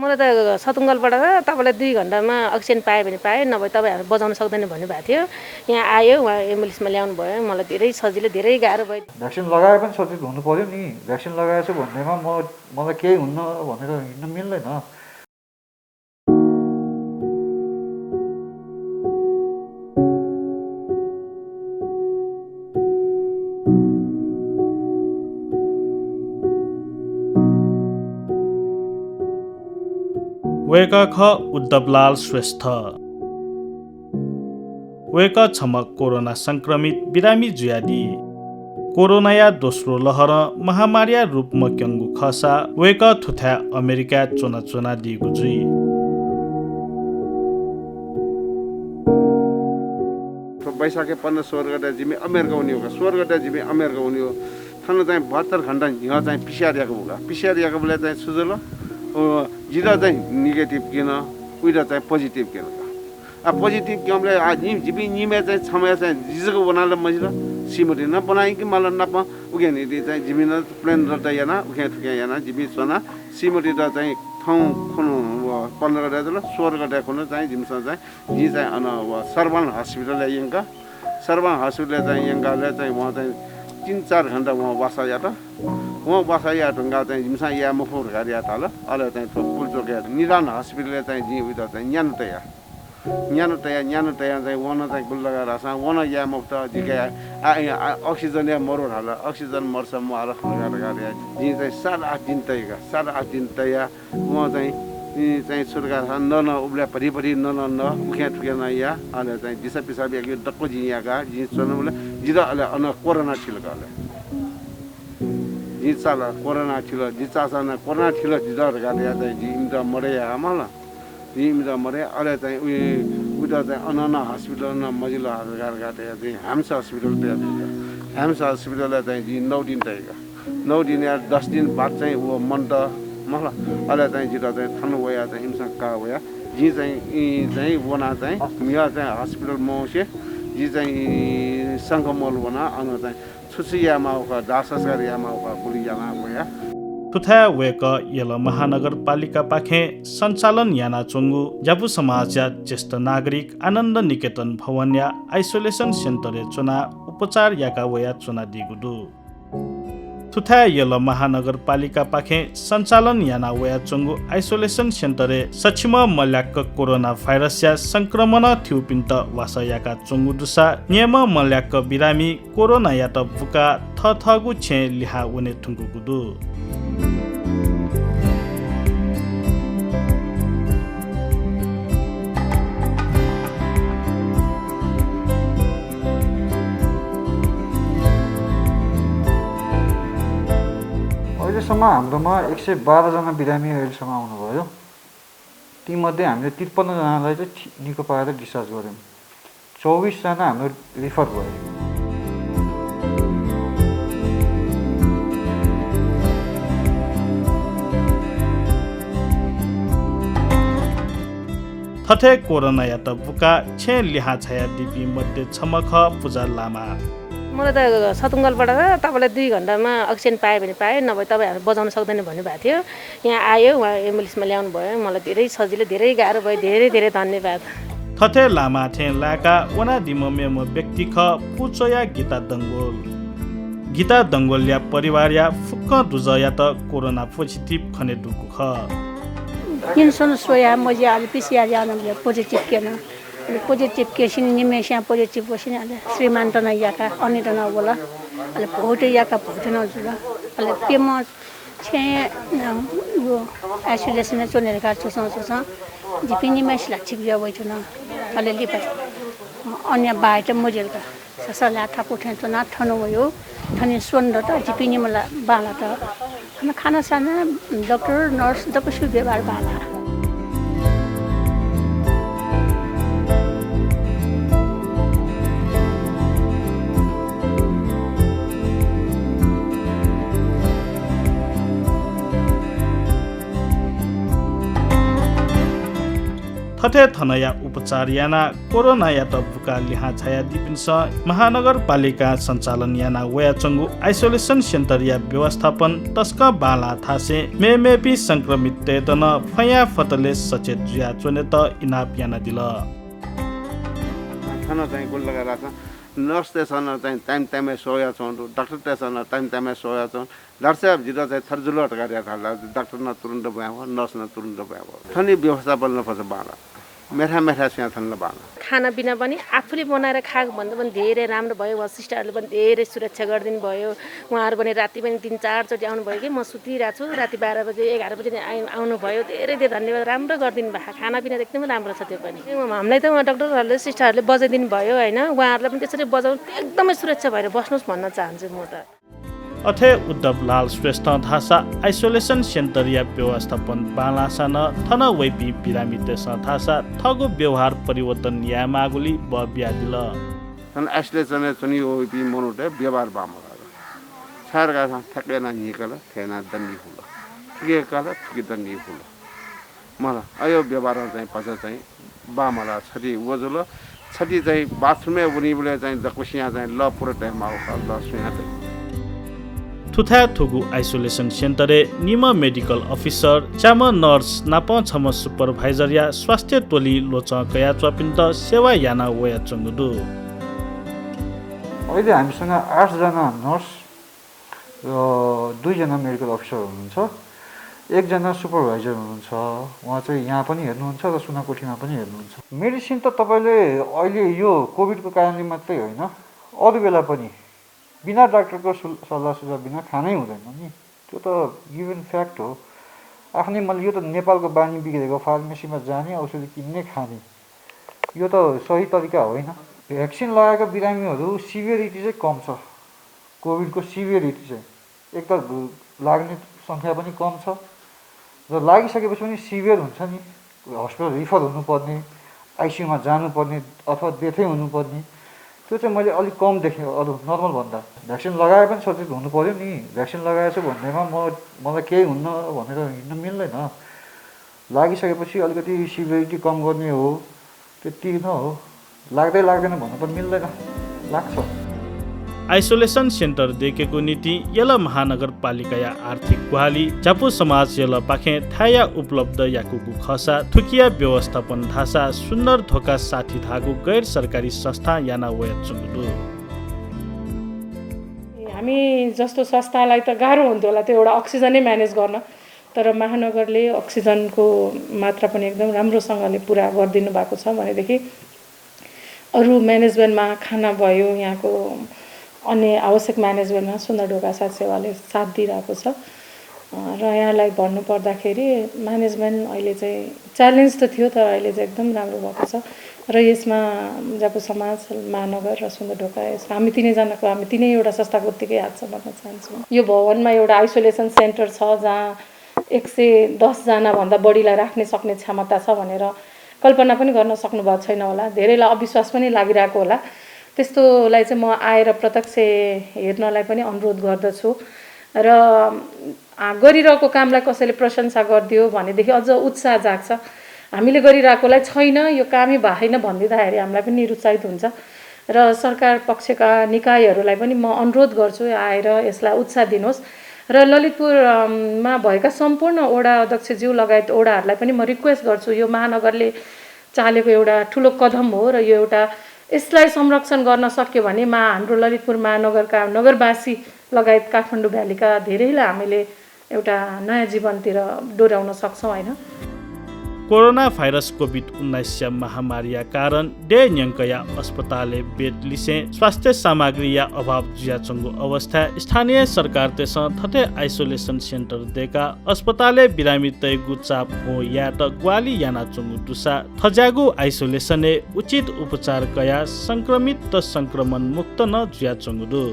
मलाई त सतुङ्गलबाट तपाईँलाई 2 घण्टामा अक्सिजन पाएँ भने पाएँ, नभए तपाईँ बजाउन सक्दैन भन्नुभएको थियो। यहाँ आयो, उहाँ एम्बुलेन्समा ल्याउनु भयो। मलाई धेरै सजिलो, धेरै गाह्रो भयो। भ्याक्सिन लगाए पनि सजिलो हुनु पर्यो नि। भ्याक्सिन लगाएछु भन्दैमा मलाई केही हुन्न भनेर हिँड्न मिल्दैन। वेका ख उद्धवलाल श्रेष्ठ वेका छमक कोरोना संक्रमित बिरामी जुयादी कोरोनाया दोस्रो लहर महामारिया रूपमा क्यङ्गु खसा वेका थुथ्या अमेरिका चोना दिगु जुई बैशाखे 15-16 गते जिम्मे अमेरिका हुने हो, 16 गते जिम्मे अमेरिका हुने हो। थाना चाहिँ 72 घण्टा यहाँ चाहिँ पिसिआरियाको होला। पिसिआरियाको बेला चाहिँ सुजलो जिरा चाहिँ नेगेटिभ किन, उइरा चाहिँ पोजिटिभ किन। पोजिटिभ क्योंले आज जिबी निमे चाहिँ समय चाहिँ जिजको बनाले मजिरा सिमरी न बनाई कि मलाई नप उगे नि चाहिँ जिबी न प्लेन रट याना उगे थुके याना जिबी सोना सिमरी र चाहिँ ठाउँ खुनु 15 गते ल 16 गते खुनु चाहिँ जिमसा चाहिँ जी चाहिँ अन सर्वन हस्पिटल यंका सर्वन हस्पिटल चाहिँ यंकाले चाहिँ वहाँ चाहिँ 3-4 घण्टा वहाँ बसाया त वहाँ बसाया ढुङ्गा चाहिँ जिमसा या मुफुर गाडिया थाल अले चाहिँ पुल चोके निदान हस्पिटल चाहिँ जी उता चाहिँ न्यानो तया चाहिँ वन चाहिँ गुल लगाएर सा वन या मुक्त जिके अक्सिजन या मरो हाल अक्सिजन मर्छ म आला गाडिया जी चाहिँ 7-8 दिन तया वहाँ चाहिँ सरकार न उब्ला परि न उख्या ठुक्या न या अले चाहिँ दिशा पिसाब या डक्को जियाका जी सोनले जिरा अले अन कोरोना छिलकाले जी साला कोरोना छिल जी चासाना कोरोना छिल जिरा गाडिया चाहिँ जी इमदा मरे या मला जी इमदा मरे अले चाहिँ उता चाहिँ अनना हस्पिटल न मजिला गाडिया चाहिँ हाम्स हस्पिटल पे हाम्स हस्पिटल चाहिँ जी 9 दिन तयका 9 दिन या 10 दिन बाद चाहिँ वो मन्ट मला अले चाहिँ जिरा चाहिँ थानु वया चाहिँ इमसँग का वया जी चाहिँ वना चाहिँ मिया चाहिँ हस्पिटल मोसे जी चाहिँ संगमल वना अन चाहिँ छुसियामा उका दाससगरियामा उका गुलियामा वया तुथा वेक यल महानगरपालिका पाखे सञ्चालन याना चोङ्गु जापु समाजया ज्येष्ठ नागरिक आनन्द निकेतन भवन या आइसोलेसन सेन्टर चुना उपचार याका वया चुना दिगुदु तुथा यल महानगरपालिका पाखे सञ्चालन याना वया चोङ्गु आइसोलेसन सेन्टर सक्षम मल्याक कोरोना भाइरस या संक्रमण थ्युपिन्त वासा याका चोङ्गु दुसा नियम मल्याक बिरामी कोरोना या त बुका थगु छे लिहा उने थुङ्गुदु अहिलेसम्म हाम्रोमा 112 जना बिरामी अहिलेसम्म आउनुभयो। तीमध्ये हामीले 53 जनालाई चाहिँ निको पारेर डिस्चार्ज गर्यौं। 24 जना हाम्रो रिफर भयो। थथे कोरोना या त बुका छे लिहा छया दिपी मध्ये छमख पूजा लामा मलाई त सतुङ्गलबाट तपाईँलाई 2 घण्टामा अक्सिजन पाएँ भने पाएँ, नभए तपाईँ बजाउन सक्दैन भन्नुभएको थियो। यहाँ आयो, उहाँ एम्बुलेन्समा ल्याउनु भयो। मलाई धेरै सजिलो, धेरै गाह्रो भयो। धेरै धन्यवाद। थथे लामा थे लाका वना दिममेम व्यक्ति ख पुचया गीता दङ्गोल या परिवार या फुक्क दुज या त कोरोना पोजिटिभ खने दुखु ख किनसन सोया मजे आले पिसिआर यानले पोजिटिभ केन पोजिटिभ केसिन निमेसिया पोजिटिभ कोसिन आले श्रीमान तना याका अनि तना बोला आले भोटे याका भोटे न जुला आले पेम छे यो आइसोलेसन चोनेर काट्छ सोच जिपिनी मेस लाछिक या वइछन आले लिपा अन्य बाइट मजेलका ससला थापु ठेन ना ठनो भयो ठने सोन त जिपिनी मला बाला त खाना साना डाक्टर नर्स दपसु व्यवहार बाला थथे थनया उपचार याना कोरोना या त बुका लिहा छाया दिपिन्स महानगरपालिका सञ्चालन याना वया चंगु आइसोलेसन सेन्टर या व्यवस्थापन तस्क बाला थासे मेमेपी संक्रमित तेतन फया फतले सचेत जुया चोने त इनाप याना दिल खाना चाहिँ गोल लगाएर छ नर्स त्यसमा चाहिँ टाइममै सोया छौँ डाक्टर त्यसमा टाइममै सोया छौँ डाक्टर साहब जिरो चाहिँ थर्जुलट गरेर थाल्दा डाक्टर न तुरुन्त भयो नर्स न तुरुन्त भयो थनी व्यवस्थापन पर्छ बाला मेठा स्या थन बाला खाना पिना पनि आफूले बनाएर खाएको भन्दा पनि धेरै राम्रो भयो उहाँ सिस्टरहरूले पनि धेरै सुरक्षा गरिदिनु भयो उहाँहरू पनि राति पनि 3-4 चोटि आउनुभयो कि म सुतिरहेको छु राति 12 बजे 11 बजे आउनुभयो धेरै धेरै धन्यवाद राम्रो गरिदिनु भएको खानापिना एकदमै राम्रो छ त्यो पनि हामीलाई त उहाँ डाक्टरहरूले सिस्टरहरूले बजाइदिनु भयो होइन उहाँहरूलाई पनि त्यसरी बजाउनु एकदमै सुरक्षा भएर बस्नुहोस् भन्न चाहन्छु म त अथे उद्धव लाल श्रेष्ठ धासा आइसोलेसन सेन्टर या व्यवस्थापन बालासन थन वैपी बिरामी तेस थासा थगो व्यवहार परिवर्तन या मागुली ब ब्यादिल तन आइसोलेसन चनि वैपी मनुटे व्यवहार बामला छारगा ठक्केन निकल थेना दन्नी हुल के कला के दन्नी हुल मला अयो व्यवहार चाहिँ पछि चाहिँ बामला छटी वजुल छटी चाहिँ बाथरुममै उनीले चाहिँ दकुसिया चाहिँ ल पुरो टाइम आउ ल सुया चाहिँ थुथा थुगु आइसोलेसन सेन्टरे निम मेडिकल अफिसर चाम नर्स नाप छम सुपरभाइजर या स्वास्थ्य टोली लोच कया चपिन्त सेवा याना वया चंगुदु अहिले हामीसँग 8 जना नर्स र 2 जना मेडिकल अफिसर हुनुहुन्छ 1 जना सुपरभाइजर हुनुहुन्छ उहाँ चाहिँ यहाँ पनि हेर्नुहुन्छ र सुनाकोठीमा पनि हेर्नुहुन्छ मेडिसिन त तपाईले अहिले यो कोभिडको कारणले मात्रै होइन अरु बेला पनि बिना डाक्टरको सल्लाह सुझाव बिना खानै हुँदैन नि त्यो त गिभन फ्याक्ट हो आफ्नै मैले यो त नेपालको बानी बिग्रेको फार्मेसीमा जाने औषधि किन्ने खाने यो त सही तरिका होइन भ्याक्सिन लगाएका बिरामीहरू सिभियरिटी चाहिँ कम छ कोभिडको सिभियरिटी चाहिँ एक त लाग्ने सङ्ख्या पनि कम छ र लागिसकेपछि पनि सिभियर हुन्छ नि हस्पिटल रिफर हुनुपर्ने आइसियुमा जानुपर्ने अथवा डेथै हुनुपर्ने त्यो चाहिँ मैले अलिक कम देखेँ अरू नर्मल भन्दा भ्याक्सिन लगाए पनि सचेत हुनु पर्यो नि भ्याक्सिन लगाएछु भन्दैमा मलाई केही हुन्न भनेर हिँड्नु मिल्दैन लागिसकेपछि अलिकति सिभियरिटी कम गर्ने हो त्यति न हो लाग्दै लाग्दैन भन्नु पनि मिल्दैन लाग्छ आइसोलेसन सेन्टर देखेको नीति यल महानगरपालिका या आर्थिक गुहाली जापु समाज यल पाखे थाया उपलब्ध याकुकु खसा थुकिया व्यवस्थापन धासा सुन्दर धोका साथी धागु गैर सरकारी संस्था याना वया चुङ्गु हामी जस्तो संस्थालाई त गाह्रो हुन्थ्यो होला त्यो एउटा अक्सिजनै म्यानेज गर्न तर महानगरले अक्सिजनको मात्रा पनि एकदम राम्रोसँगले पुरा गरिदिनु भएको छ भनेदेखि अरू म्यानेजमेन्टमा खाना भयो यहाँको अन्य आवश्यक म्यानेजमेन्टमा सुन्दर ढोका साथ सेवाले साथ दिइरहेको छ र यहाँलाई भन्नुपर्दाखेरि म्यानेजमेन्ट अहिले चाहिँ च्यालेन्ज त थियो तर अहिले चाहिँ एकदम राम्रो भएको छ र यसमा जापु समाज महानगर र सुन्दर ढोका हामी तिनैजनाको हामी तिनैवटा संस्थाको उत्तिकै हात छ भन्न चाहन्छु यो भवनमा एउटा आइसोलेसन सेन्टर छ जहाँ 110 जना भन्दा बढीलाई राख्ने सक्ने क्षमता छ भनेर कल्पना पनि गर्न सक्नु भएको छैन होला धेरैलाई अविश्वास पनि लागिरहेको होला त्यस्तोलाई चाहिँ म आएर प्रत्यक्ष हेर्नलाई पनि अनुरोध गर्दछु र गरिरहेको कामलाई कसैले प्रशंसा गरिदियो भनेदेखि अझ उत्साह जाग्छ हामीले गरिरहेकोलाई छैन यो कामै भएन भनिदिँदाखेरि हामीलाई पनि निरुत्साहित हुन्छ र सरकार पक्षका निकायहरूलाई पनि म अनुरोध गर्छु आएर यसलाई उत्साह दिनुहोस् र ललितपुरमा भएका सम्पूर्ण ओडा अध्यक्षज्यू लगायत ओडाहरूलाई पनि म रिक्वेस्ट गर्छु यो महानगरले चालेको एउटा ठुलो कदम हो र यो एउटा यसलाई संरक्षण गर्न सक्यो भने हाम्रो ललितपुर महानगरका नगरवासी लगायत काठमाडौँ भ्यालीका धेरैलाई हामीले एउटा नयाँ जीवनतिर डोर्याउन सक्छौँ हैन कोरोना भाइरस कोभिड-19 महामारीया कारण डे न्यङ्कया अस्पताले बेड लिसे स्वास्थ्य सामग्री या अभाव जुयाचंगु अवस्था स्थानीय सरकार तेस थते आइसोलेसन सेन्टर देका अस्पताले बिरामी तैगु चाप हो या त ग्वाली याना चंगु दुसा थजागु आइसोलेसने उचित उपचार कया संक्रमित त संक्रमण मुक्त न जुयाचंगु दु